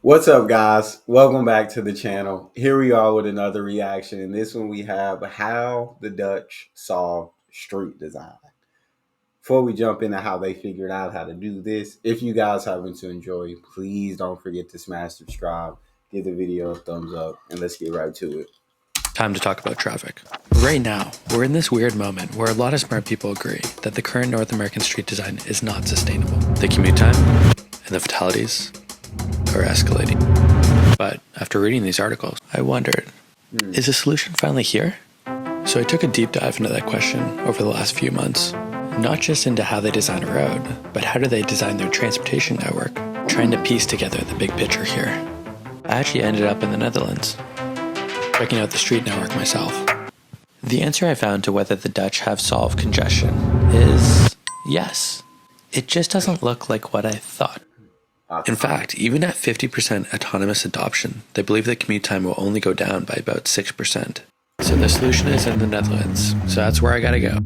What's up, guys? Welcome back to the channel. Here we are with another reaction. In this one, we have how the Dutch solved street design. Before we jump into how they figured out how to do this, if you guys happen to enjoy, please don't forget to smash subscribe, give the video a thumbs up, and let's get right to it. Time to talk about traffic. Right now, we're in this weird moment where a lot of smart people agree that the current North American street design is not sustainable. The commute time and the fatalities are escalating. But after reading these articles, I wondered, is the solution finally here? So I took a deep dive into that question over the last few months, not just into how they design a road, but how do they design their transportation network, trying to piece together the big picture here. I actually ended up in the Netherlands, checking out the street network myself. The answer I found to whether the Dutch have solved congestion is yes. It just doesn't look like what I thought. In fact, even at 50% autonomous adoption, they believe the commute time will only go down by about 6%. So the solution is in the Netherlands, so that's where I gotta go.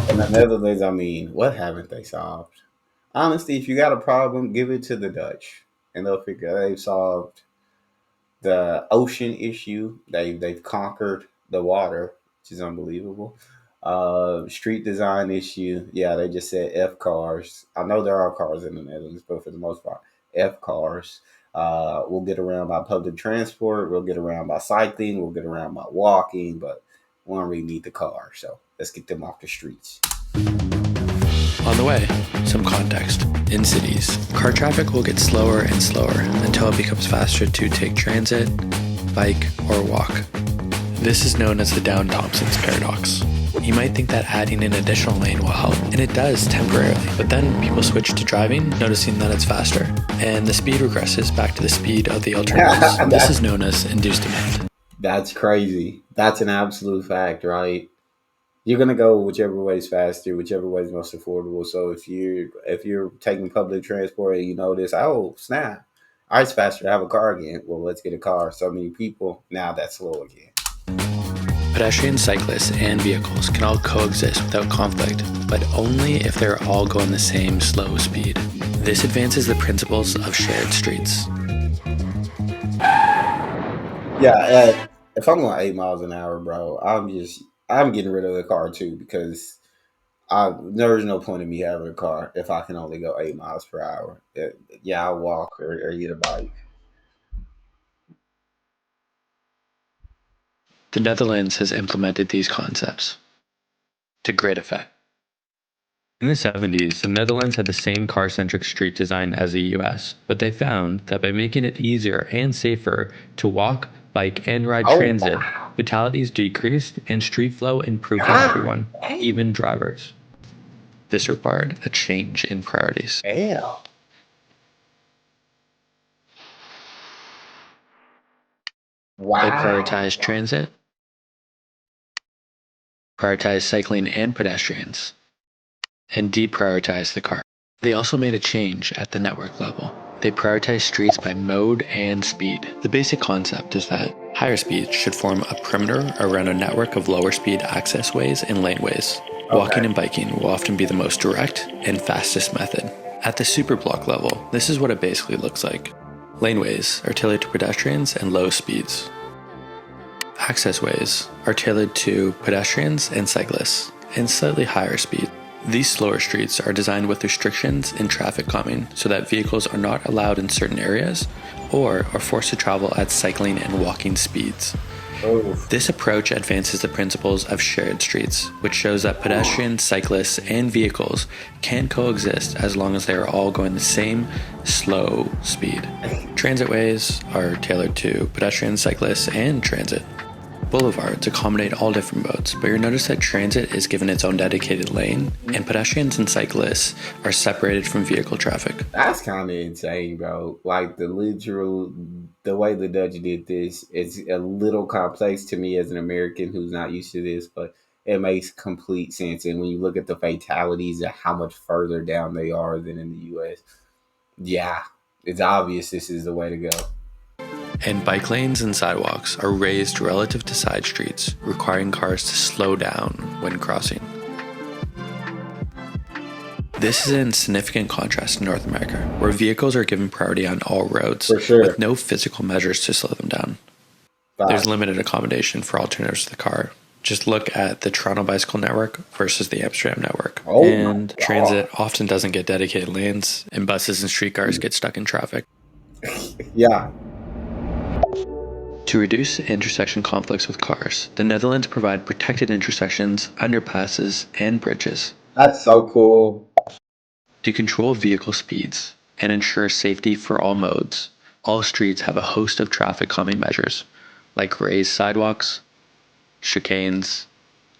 In the Netherlands, I mean, what haven't they solved? Honestly, if you got a problem, give it to the Dutch, and they'll figure they've solved the ocean issue. They've conquered the water, which is unbelievable. Street design issue. Yeah, they just said F cars. I know there are cars in the Netherlands, but for the most part, F cars. We'll get around by public transport. We'll get around by cycling. We'll get around by walking, but we don't really need the car. So let's get them off the streets. On the way, some context. In cities, car traffic will get slower and slower until it becomes faster to take transit, bike, or walk. This is known as the Down-Thompson's paradox. You might think that adding an additional lane will help, and it does temporarily, but then people switch to driving, noticing that it's faster, and the speed regresses back to the speed of the alternatives. This is known as induced demand. That's crazy. That's an absolute fact, right? You're gonna go whichever way is faster, whichever way is most affordable. So if you're taking public transport and you notice, oh snap, it's faster to have a car again. Well, let's get a car. So many people now that's slow again. Pedestrians, cyclists, and vehicles can all coexist without conflict, but only if they're all going the same slow speed. This advances the principles of shared streets. Yeah, if I'm going 8 miles an hour, bro, I'm getting rid of the car too because there's no point in me having a car if I can only go 8 miles per hour. Yeah, I'll walk or get a bike. The Netherlands has implemented these concepts to great effect. In the 70s, the Netherlands had the same car-centric street design as the US, but they found that by making it easier and safer to walk, bike, and ride Oh, transit, wow. fatalities decreased and street flow improved for everyone, even drivers. This required a change in priorities. Damn. They Wow. prioritized transit, prioritized cycling and pedestrians, and deprioritized the car. They also made a change at the network level. They prioritize streets by mode and speed. The basic concept is that higher speeds should form a perimeter around a network of lower speed access ways and laneways. Walking and biking will often be the most direct and fastest method. At the superblock level, this is what it basically looks like. Laneways are tailored to pedestrians and low speeds. Access ways are tailored to pedestrians and cyclists and slightly higher speed. These slower streets are designed with restrictions in traffic calming so that vehicles are not allowed in certain areas or are forced to travel at cycling and walking speeds. This approach advances the principles of shared streets, which shows that pedestrians, cyclists, and vehicles can coexist as long as they are all going the same slow speed. Transitways are tailored to pedestrians, cyclists, and transit. Boulevards accommodate all different modes, but you'll notice that transit is given its own dedicated lane, and pedestrians and cyclists are separated from vehicle traffic. That's kind of insane, bro. Like the way the Dutch did this is a little complex to me as an American who's not used to this, but it makes complete sense. And when you look at the fatalities and how much further down they are than in the US, yeah, it's obvious this is the way to go. And bike lanes and sidewalks are raised relative to side streets, requiring cars to slow down when crossing. This is in significant contrast to North America, where vehicles are given priority on all roads For sure. with no physical measures to slow them down. There's Facts. limited accommodation for alternatives to the car. Just look at the Toronto Bicycle Network versus the Amsterdam Network. Oh my And God. transit often doesn't get dedicated lanes, and buses and streetcars get stuck in traffic. Yeah. To reduce intersection conflicts with cars, the Netherlands provide protected intersections, underpasses, and bridges. That's so cool. To control vehicle speeds and ensure safety for all modes, all streets have a host of traffic calming measures, like raised sidewalks, chicanes,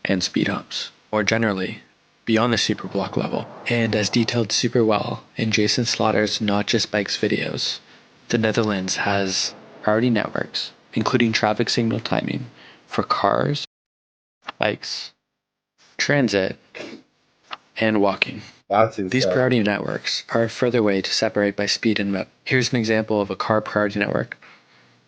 and speed humps. More generally, beyond the superblock level, and as detailed super well in Jason Slaughter's Not Just Bikes videos, the Netherlands has priority networks, including traffic signal timing for cars, bikes, transit, and walking. That's These insane. priority networks are a further way to separate by speed and mode. Here's an example of a car priority network.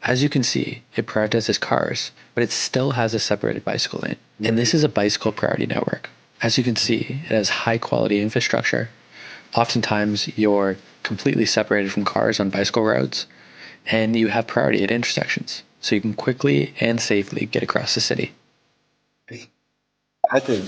As you can see, it prioritizes cars, but it still has a separated bicycle lane. And this is a bicycle priority network. As you can see, it has high quality infrastructure. Oftentimes, you're completely separated from cars on bicycle roads, and you have priority at intersections, so you can quickly and safely get across the city. That's in-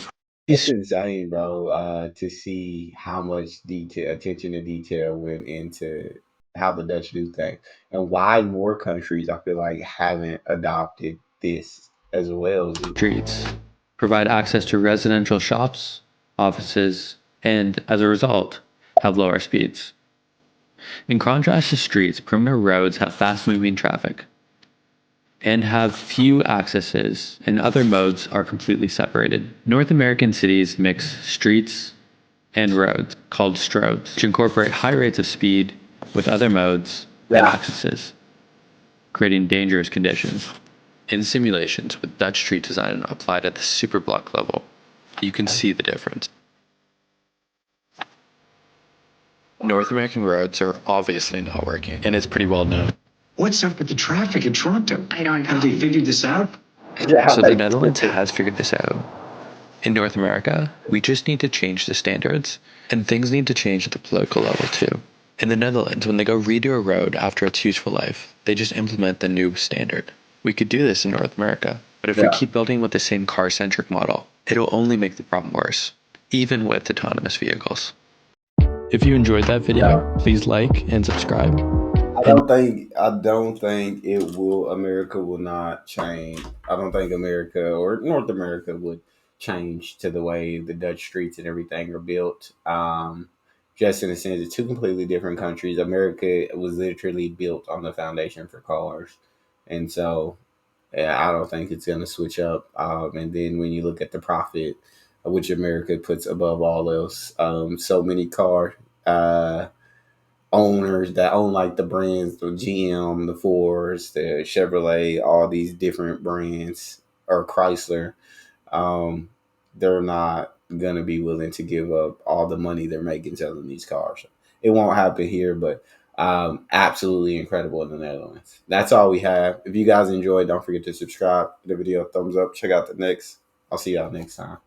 that's These insane, bro. To see how much detail, attention to detail went into how the Dutch do things, and why more countries I feel like haven't adopted this as well. streets provide access to residential shops, offices, and as a result, have lower speeds. In contrast to streets, perimeter roads have fast moving traffic and have few accesses, and other modes are completely separated. North American cities mix streets and roads, called stroads, which incorporate high rates of speed with other modes and Yeah, accesses, creating dangerous conditions. In simulations with Dutch street design applied at the superblock level, you can see the difference. North American roads are obviously not working, and it's pretty well known. What's up with the traffic in Toronto? I don't know. Have they figured this out? yeah. So the Netherlands has figured this out. In North America, we just need to change the standards, and things need to change at the political level too. In the Netherlands, when they go redo a road after its useful life, they just implement the new standard. We could do this in North America, but if we Yeah. keep building with the same car-centric model, it'll only make the problem worse, even with autonomous vehicles. If you enjoyed that video, please like and subscribe. I don't think it will. America will not change. I don't think America or North America would change to the way the Dutch streets and everything are built. Just in a sense, it's two completely different countries. America was literally built on the foundation for cars, and so yeah, I don't think it's going to switch up. And then when you look at the profit, which America puts above all else, so many car. Owners that own like the brands, the GM, the Fords, the Chevrolet, all these different brands, or Chrysler, um, they're not gonna be willing to give up all the money they're making selling these cars. It won't happen here, but absolutely incredible in the Netherlands. That's all we have. If you guys enjoyed, don't forget to subscribe, give the video a thumbs up, check out the next. I'll see y'all next time.